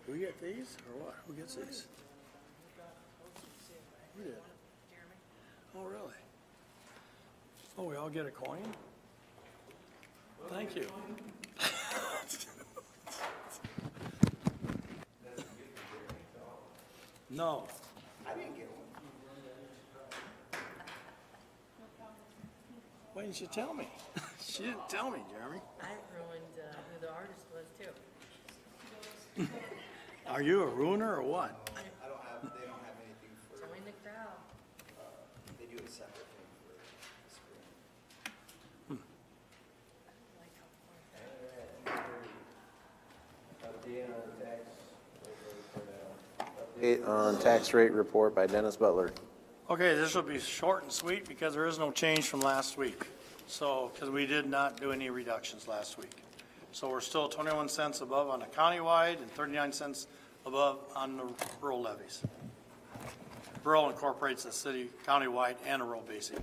Do we get these or what? Who gets these? Who did? Oh, really? Oh, we all get a coin? Thank you. No. I didn't get one. Why didn't you tell me? She didn't tell me, Jeremy. I ruined who the artist was too. Are you a ruiner or what? They don't have anything for, Join the crowd. they do a separate thing for the screen. Update on tax rate report by Dennis Butler. Okay, this will be short and sweet because there is no change from last week. So, because we did not do any reductions last week. So we're still 21 cents above on the countywide and 39 cents above on the rural levies. Rural incorporates the city countywide and a rural basic.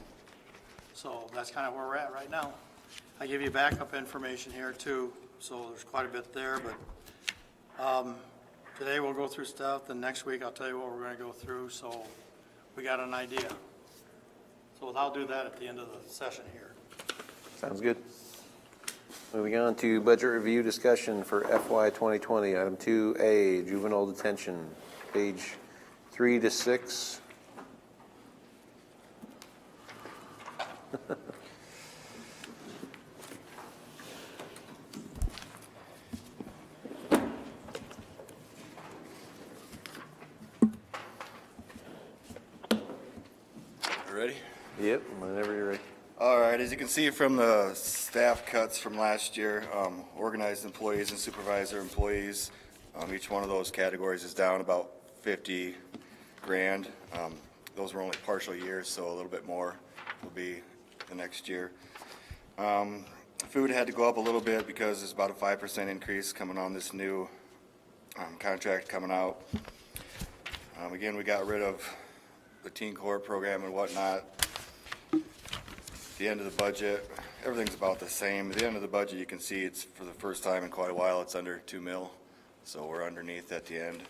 So that's kind of where we're at right now. I give you backup information here too, so there's quite a bit there, but today we'll go through stuff, then next week I'll tell you what we're going to go through, so we got an idea. So I'll do that at the end of the session here. Sounds good. Moving on to budget review discussion for FY 2020, item 2A, juvenile detention, page 3 to 6. Ready? Yep, whenever you're ready. All right, as you can see from the staff cuts from last year, organized employees and supervisor employees, each one of those categories is down about 50 grand. Those were only partial years, so a little bit more will be the next year. Food had to go up a little bit because there's about a 5% increase coming on this new contract coming out. Again, we got rid of the Teen Corps program and whatnot. At the end of the budget, everything's about the same. At the end of the budget, you can see it's for the first time in quite a while, it's under 2 mil. So we're underneath at the end.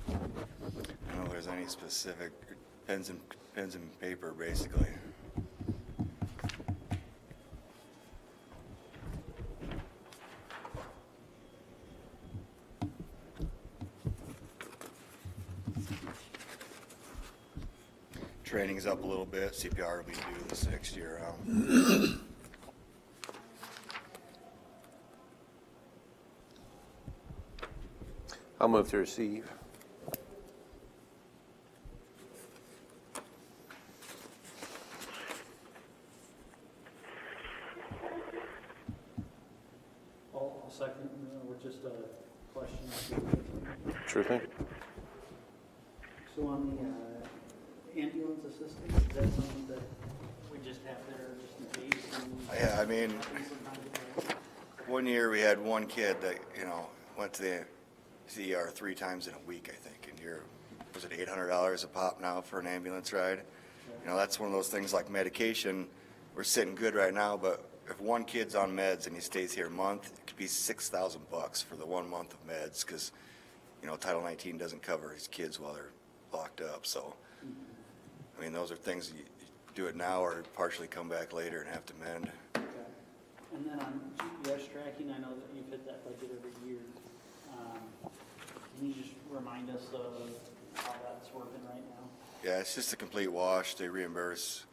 I don't know if there's any specific pens and paper, basically. Training's up a little bit. CPR will be due this next year around. I'll move to receive. I'll second with just a question. Sure thing. So on the ambulance assistance, is that something that we just have there just in case? Yeah, I mean, one year we had one kid that, went to the ER 3 times in a week, I think, and was it $800 a pop now for an ambulance ride? That's one of those things like medication. We're sitting good right now, but if one kid's on meds and he stays here a month, it could be $6,000 for the 1 month of meds because, Title 19 doesn't cover his kids while they're locked up. So, I mean, those are things you do it now or partially come back later and have to mend. Okay. And then on GPS tracking, I know that you've hit that budget every year. Can you just remind us of how that's working right now? Yeah, it's just a complete wash. They reimburse,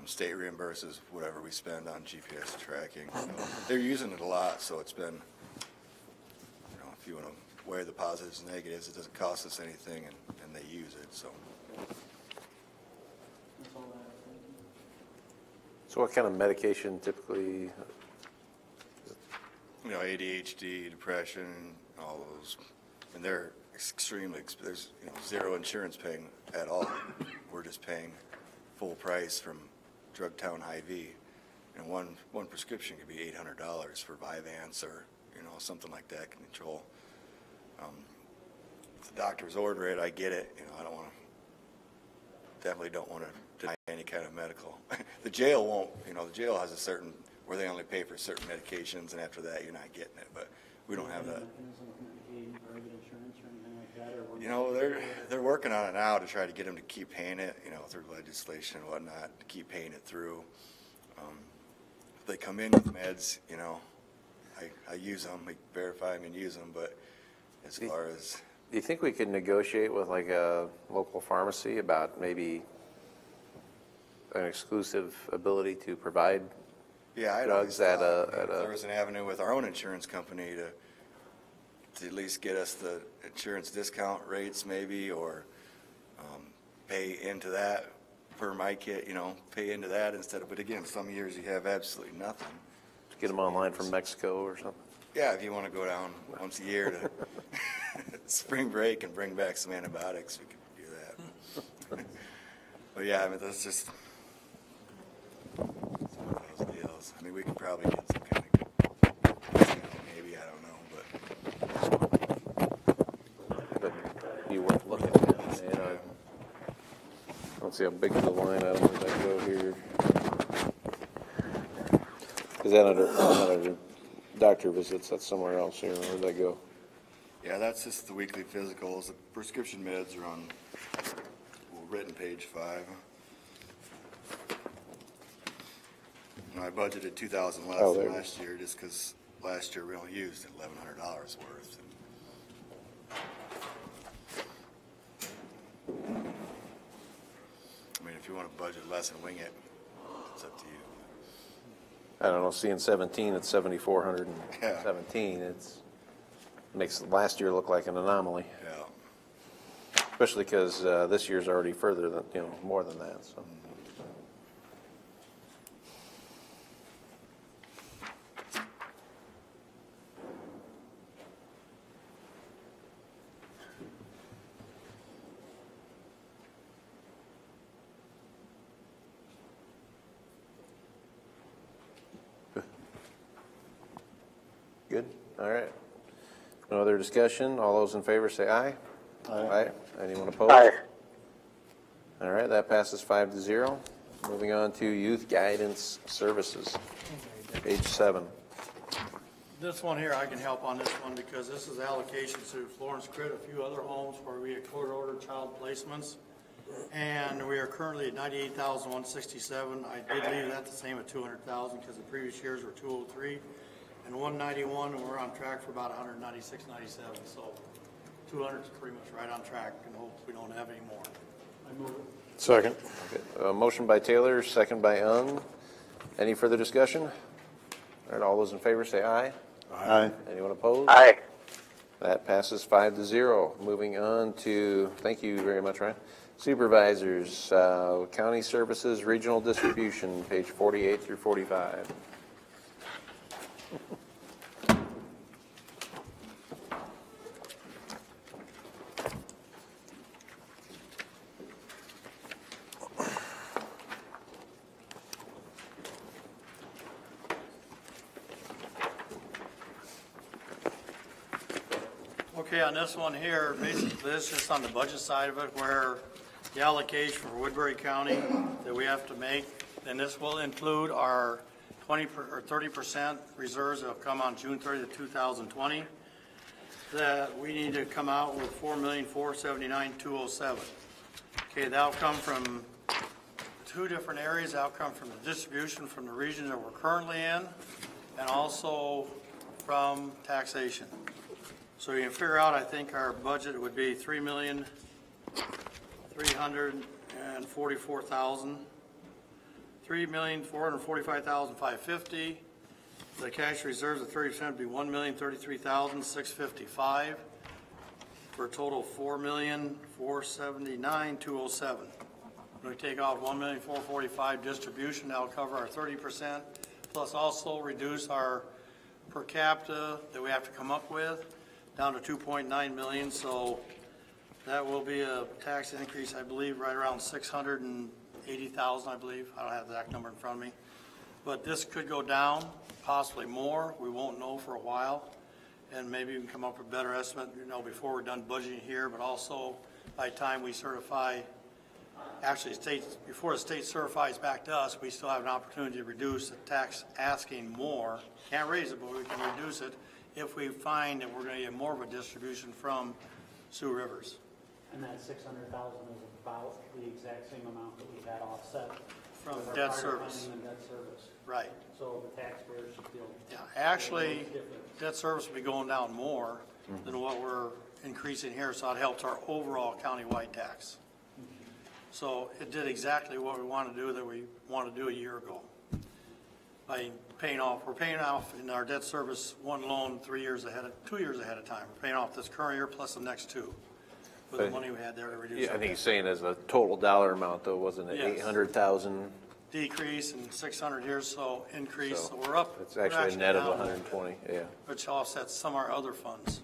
state reimburses whatever we spend on GPS tracking. They're using it a lot, so it's been, if you want to weigh the positives and negatives, it doesn't cost us anything, and they use it. So. That's all that I was thinking. So what kind of medication typically? ADHD, depression, all those, and they're extremely, there's zero insurance paying at all. We're just paying full price from Drug Town Hy-Vee, and one prescription could be $800 for Vyvanse or something like that can control. If the doctors order it, I get it. I definitely don't want to deny any kind of medical. The jail won't. The jail has a certain where they only pay for certain medications, and after that, you're not getting it, but we don't have that. Mechanism for Medicaid, private insurance or anything like that, or we're- You know, they're working on it now to try to get them to keep paying it, you know, through legislation and whatnot, to keep paying it through. If they come in with meds, you know, I use them, I verify them and use them, but as far as, Do you think we could negotiate with like a local pharmacy about maybe an exclusive ability to provide yeah, I'd drugs always at thought a, if there was an avenue with our own insurance company to at least get us the insurance discount rates maybe, or pay into that per my kit, you know, pay into that instead of, but again, some years you have absolutely nothing. get them online from Mexico or something? Yeah, if you want to go down once a year to spring break and bring back some antibiotics, we could do that. But yeah, I mean, that's just some of those deals. I mean, we could probably get some kind of discount, maybe, I don't know, but But be worth looking at. And, let's see how big is the line item as I go here. Is that under doctor visits? That's somewhere else here. Where'd that go? yeah, that's just the weekly physicals. The prescription meds are on, well, written page 5. And I budgeted 2,000 less Oh, than there. last year, just because last year we only used $1,100 worth. I mean, if you want to budget less and wing it, it's up to you. I don't know, seeing 17 at 7,417, it's, makes last year look like an anomaly, Yeah. especially because this year's already further than, you know, more than that, so. Good, all right. No other discussion? All those in favor say aye. Aye. Anyone opposed? Aye. All right, that passes 5-0. Moving on to Youth Guidance Services, page 7. This one here, I can help on this one because this is allocation to Florence Crit, a few other homes where we had court-ordered child placements. And we are currently at 98,167. I did leave that the same at 200,000 because the previous years were 203 and 191, and we're on track for about 196, 97. So 200 is pretty much right on track, and hope we don't have any more. I move it. Second. Okay, motion by Taylor, second by Ung. Any further discussion? All right, all those in favor say aye. Aye. Anyone opposed? Aye. That passes 5-0. Moving on to, thank you very much, Ryan. Supervisors, County Services, Regional Distribution, page 48 through 45. Okay, on this one here, basically this is just on the budget side of it where the allocation for Woodbury County that we have to make, and this will include our 30% reserves that will come on June 30th, 2020, that we need to come out with $4,479,207. Okay, that'll come from two different areas. That'll come from the distribution from the region that we're currently in, and also from taxation. So you can figure out, I think our budget would be $3,344,000, $3,445,550. The cash reserves of 30% would be $1,033,655 for a total of $4,479,207. When we take off $1,445,000 distribution, that'll cover our 30%, plus also reduce our per capita that we have to come up with down to 2.9 million, so that will be a tax increase, I believe, right around 680,000, I believe. I don't have the exact number in front of me. But this could go down, possibly more. We won't know for a while. And maybe we can come up with a better estimate, you know, before we're done budgeting here, but also by the time we certify actually before the state certifies back to us, we still have an opportunity to reduce the tax asking more. Can't raise it, but we can reduce it if we find that we're gonna get more of a distribution from Sioux Rivers. And that 600,000 is about the exact same amount that we had offset. From with our debt fire service. funding and debt service. Right. So the taxpayers should feel. Yeah, actually, difference. debt service will be going down more than what we're increasing here, so it helps our overall countywide tax. So it did exactly what we wanted to do, that we wanted to do a year ago. By paying off, we're paying off in our debt service one loan 2 years ahead of time. We're paying off this current year plus the next two with the But- money we had there to reduce. Yeah, I our think he's debt. saying as a total dollar amount though, wasn't it Yes. 800,000? Decrease and 600 here, so increase, So so we're up. It's we're actually a net of down a little 120, yeah. bit, which offsets some of our other funds.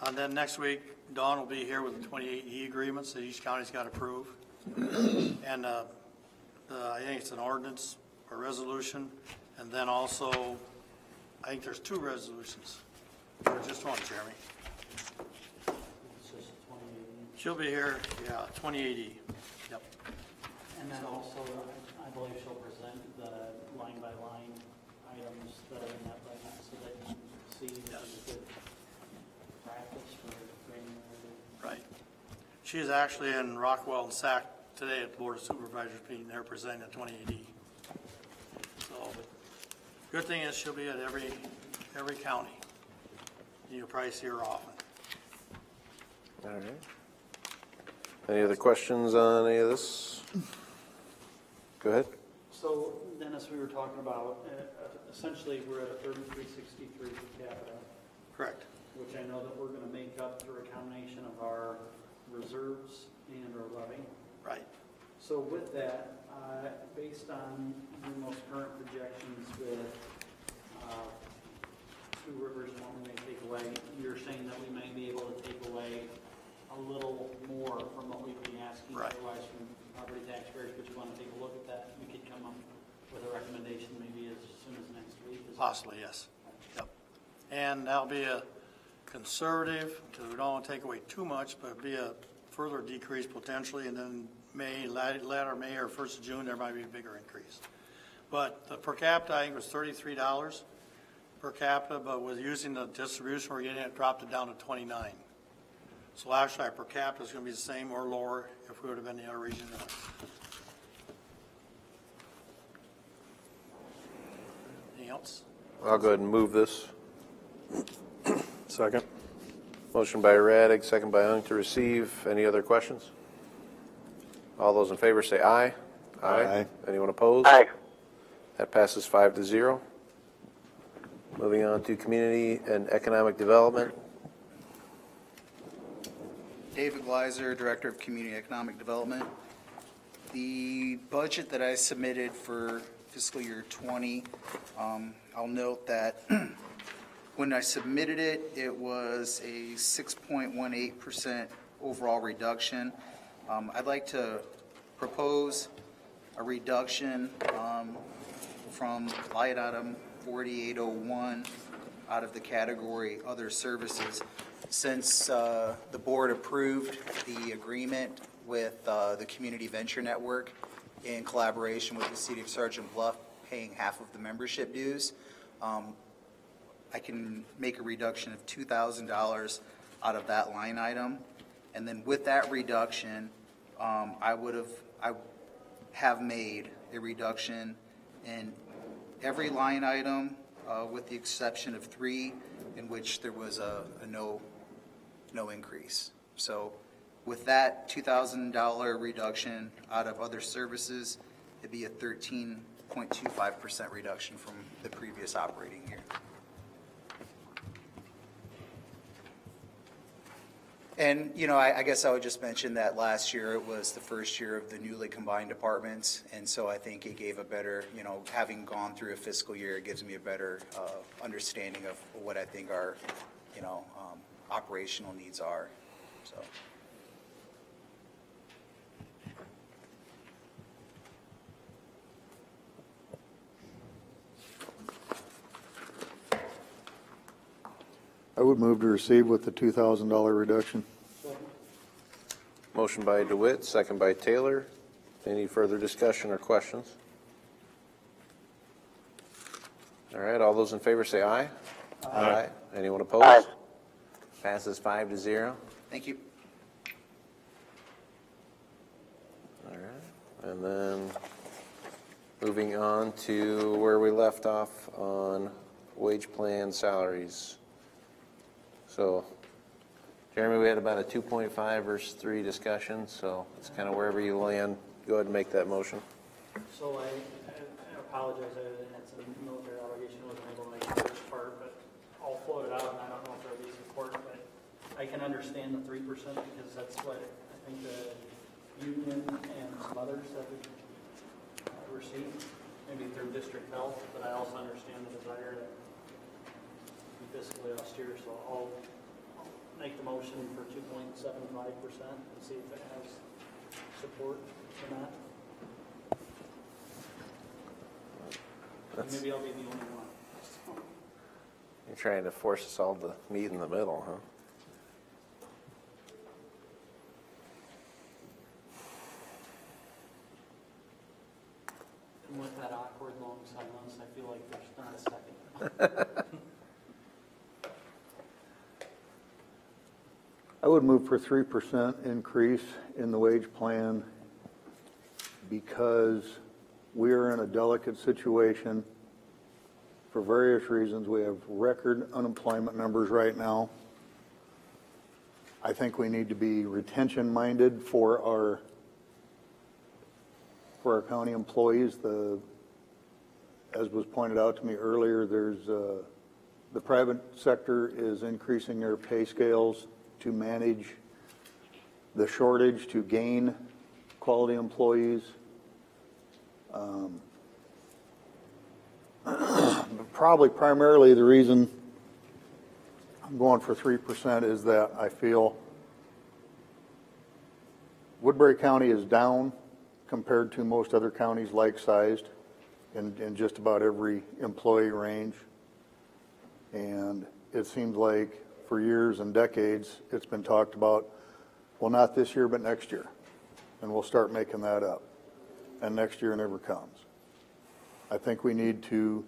And then next week, Dawn will be here with the 28E agreements that each county's got to approve. And I think it's an ordinance or resolution, and then also, I think there's 2 resolutions, or just one, Jeremy. It's just 28. She'll be here, yeah, 2080, yep. And then also, I believe she'll present the line-by-line items that are in that budget so that you can see this is good practice for granularity. Right. She is actually in Rockwell and Sac today at the Board of Supervisors meeting. They're presenting at 2080. So, good thing is she'll be at every county. You'll probably see her often. All right. Any other questions on any of this? Go ahead. So Dennis, we were talking about, essentially, we're at a 3363 per capita, Correct. which I know that we're going to make up through a combination of our reserves and our levy. Right. So with that, based on the most current projections with Two Rivers and what we may take away, you're saying that we may be able to take away a little more from what we've been asking Right. otherwise from property taxpayers, but you want to take a look at that? We could come up with a recommendation maybe as soon as next week? Is that- Possibly, yes. Yep. And that'll be a conservative, because we don't want to take away too much, but it'll be a further decrease potentially, and then latter May or 1st of June, there might be a bigger increase. But the per capita, I think, was $33 per capita, but with using the distribution we're getting, it dropped it down to 29. So actually, our per capita is going to be the same or lower if we would have been the other region. Anything else? I'll go ahead and move this. Second. Motion by Raddick, second by Ung to receive. Any other questions? All those in favor say aye. Aye. Anyone opposed? Aye. That passes 5-0. Moving on to Community and Economic Development. David Gleiser, Director of Community Economic Development. The budget that I submitted for fiscal year 20, I'll note that when I submitted it, it was a 6.18% overall reduction. I'd like to propose a reduction from line item 4801 out of the category Other Services. Since the board approved the agreement with the Community Venture Network in collaboration with the City of Sergeant Bluff paying half of the membership dues, I can make a reduction of $2,000 out of that line item. And then with that reduction, I have made a reduction in every line item with the exception of 3 in which there was a no increase. So with that $2,000 reduction out of Other Services, it'd be a 13.25% reduction from the previous operating year. And, you know, I guess I would just mention that last year it was the first year of the newly combined departments, and so I think it gave a better, you know, having gone through a fiscal year, it gives me a better understanding of what I think our, you know, operational needs are, so. I would move to receive with the $2,000 reduction. Second. motion by DeWitt, second by Taylor. Any further discussion or questions? All right, all those in favor say aye. Aye. Anyone opposed? Aye. Passes 5-0. Thank you. All right, and then moving on to where we left off on wage plan salaries. So, Jeremy, we had about a 2.5 versus 3 discussion, so it's kind of wherever you land. Go ahead and make that motion. So I apologize, I had some military obligation, wasn't able to make the first part, but I'll float it out, and I don't know if there'll be support, but I can understand the 3% because that's what I think the union and some others have received, maybe through district health, but I also understand the desire to be fiscally austere, so I'll make the motion for 2.75% and see if it has support for that. Maybe I'll be the only one. You're trying to force us all to meet in the middle, huh? And with that awkward long silence, I feel like there's not a second. I would move for 3% increase in the wage plan because we are in a delicate situation for various reasons. We have record unemployment numbers right now. I think we need to be retention-minded for our county employees. As was pointed out to me earlier, the private sector is increasing their pay scales to manage the shortage, to gain quality employees. Probably primarily the reason I'm going for 3% is that I feel Woodbury County is down compared to most other counties like-sized in just about every employee range. And it seems like for years and decades, it's been talked about, well, not this year, but next year. And we'll start making that up. And next year never comes. I think we need to,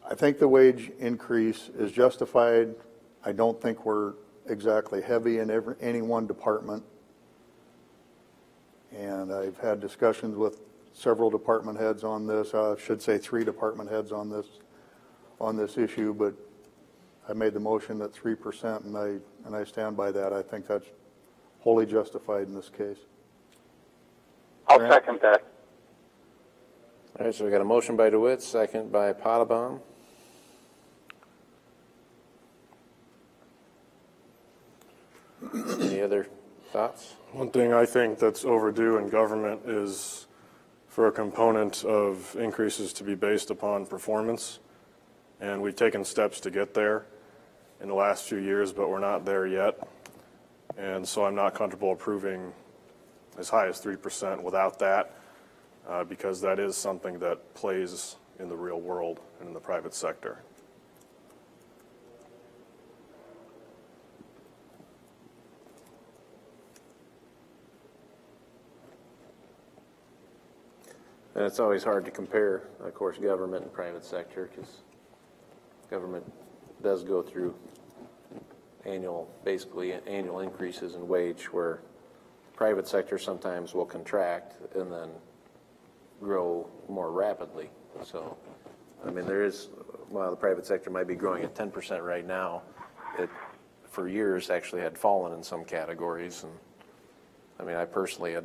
I think the wage increase is justified. I don't think we're exactly heavy in any one department. And I've had discussions with several department heads on this. I should say 3 department heads on this issue, but I made the motion at 3%, and I stand by that. I think that's wholly justified in this case. I'll second that. All right, so we got a motion by DeWitt, second by Potabom. Any other thoughts? One thing I think that's overdue in government is for a component of increases to be based upon performance. And we've taken steps to get there in the last few years, but we're not there yet. And so I'm not comfortable approving as high as 3% without that, because that is something that plays in the real world and in the private sector. And it's always hard to compare, of course, government and private sector, because government does go through basically annual increases in wage, where private sector sometimes will contract and then grow more rapidly. So, I mean, while the private sector might be growing at 10% right now, it, for years, actually had fallen in some categories. And I mean, I personally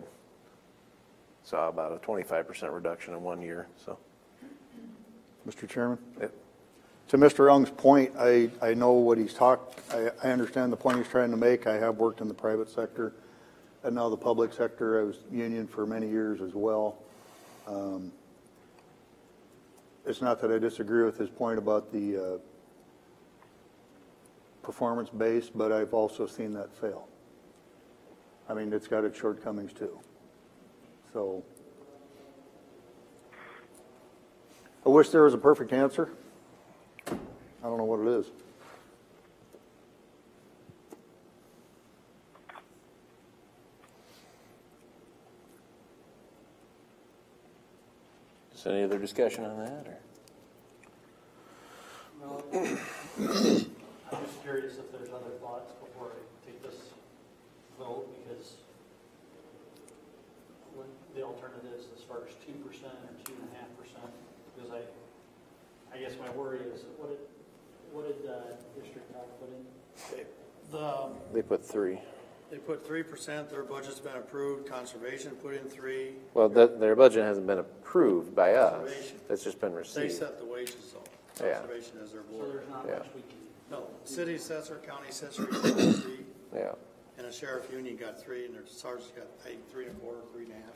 saw about a 25% reduction in 1 year. So, Mr. Chairman? Yep. To Mr. Ung's point, I know what he's I understand the point he's trying to make. I have worked in the private sector and now the public sector. I was union for many years as well. It's not that I disagree with his point about the performance base, but I've also seen that fail. I mean, it's got its shortcomings too. So I wish there was a perfect answer. I don't know what it is. So any other discussion on that, or? Well, I'm just curious if there's other thoughts before I take this vote, because what the alternatives as far as 2% or 2.5%, because I guess my worry is, what did District Health put in? They put 3. They put 3%, their budget's been approved, conservation put in 3. Well, their budget hasn't been approved by us. Conservation. It's just been They received. set the wages though. Yeah. Conservation is their So board. there's not Yeah. much we can, No, city assessor, county assessor, got 3, Yeah. and the sheriff union got 3, and their sergeant's got, I think, 3.25, 3.5.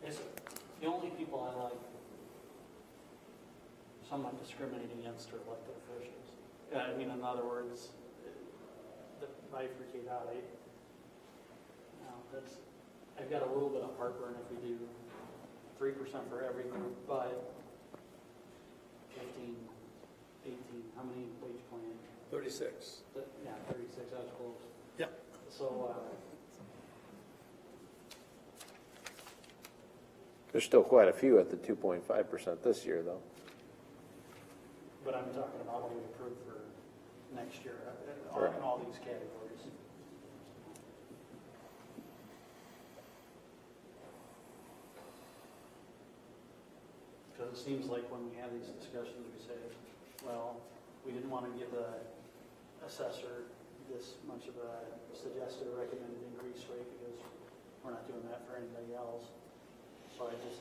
it's the only people I like somewhat discriminating against are elected officials. I mean, in other words, the bifurcate out, I've got a little bit of heartburn if we do 3% for every group, but 15, 18, how many wage plan? 36. Yeah, 36, I was close. Yep. So, There's still quite a few at the 2.5% this year, though. but I'm talking about what we approved for next year, Right. in all these categories. Because it seems like when we have these discussions, we say, well, we didn't want to give the assessor this much of a suggested or recommended increase rate because we're not doing that for anybody else. So I guess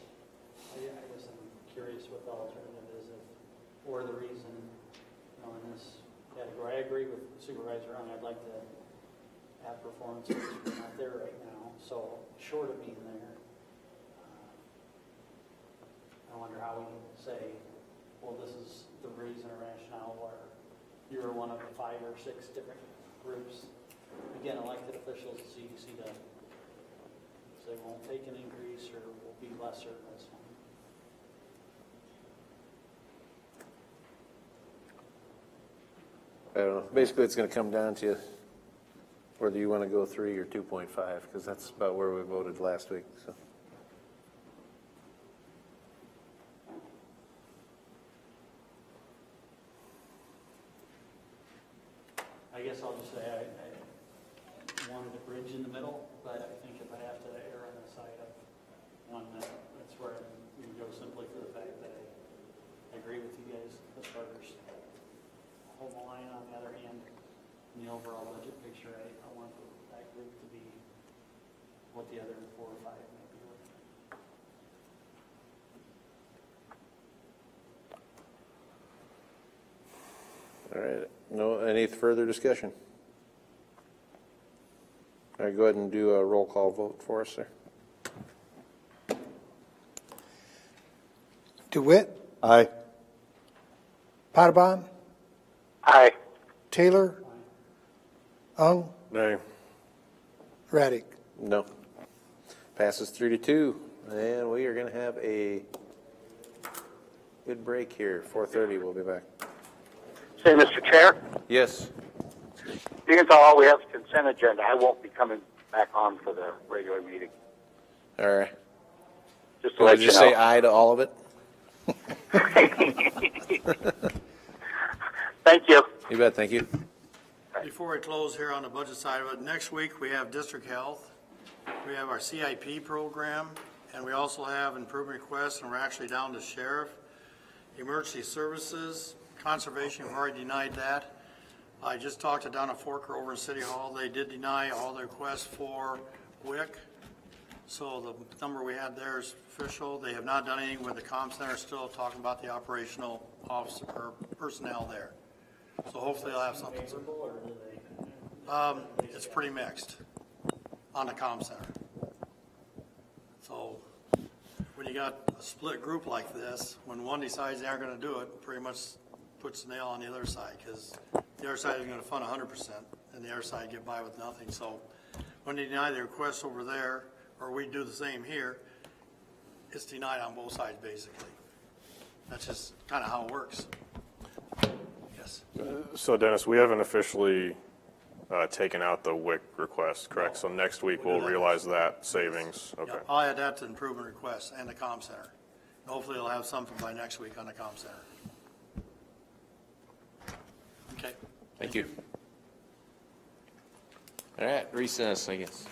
I'm curious what the alternative is, or the reason, in this category. I agree with Supervisor Young. I'd like to have performance reviews. We're not there right now, so short of being there, I wonder how we can say, well, this is the reason or rationale where you're one of the 5 or 6 different groups. Again, elected officials, so you see the, they won't take an increase or will be lesser, that's fine. I don't know. Basically, it's going to come down to whether you want to go 3 or 2.5, because that's about where we voted last week, so. I guess I'll just say I wanted a bridge in the middle, but I think if I have to err on the side of one, that's where we can go simply for the fact that I agree with you guys as far as hold the line. On the other hand, in the overall budget picture, I want that group to be what the other 4 or 5 might be looking at. All right. No, any further discussion? All right, go ahead and do a roll call vote for us, sir. DeWitt, Aye. Potabom, Aye. Taylor, Ung, Nay. Raddick. No. Passes 3-2, and we are going to have a good break here. 4:30, we'll be back. Say, Mr. Chair, Yes. being as all we have a consent agenda, I won't be coming back on for the regular meeting. All right. Just to Will let you you just know. say aye to all of it? Thank you. You bet, thank you. Before we close here on the budget side of it, next week we have district health, we have our CIP program, and we also have improvement requests, and we're actually down to sheriff, emergency services, conservation, we've already denied that. I just talked to Donna Forker over in City Hall. They did deny all the requests for WIC. So the number we had there is official. They have not done anything with the comm center, still talking about the operational officer or personnel there. So hopefully they'll have something. Favorable, or do they? It's pretty mixed on the comm center. So when you got a split group like this, when one decides they aren't gonna do it, pretty much puts the nail on the other side, because the other side is gonna fund 100%, and the other side get by with nothing. So when they deny the request over there, or we do the same here, it's denied on both sides, basically. That's just kind of how it works. Yes. So Dennis, we haven't officially taken out the WIC request, correct? So next week we'll realize that savings, okay. Yeah, I'll add that to improvement requests and the comm center. And hopefully they'll have something by next week on the comm center. Okay. Thank you. All right, recess, I guess.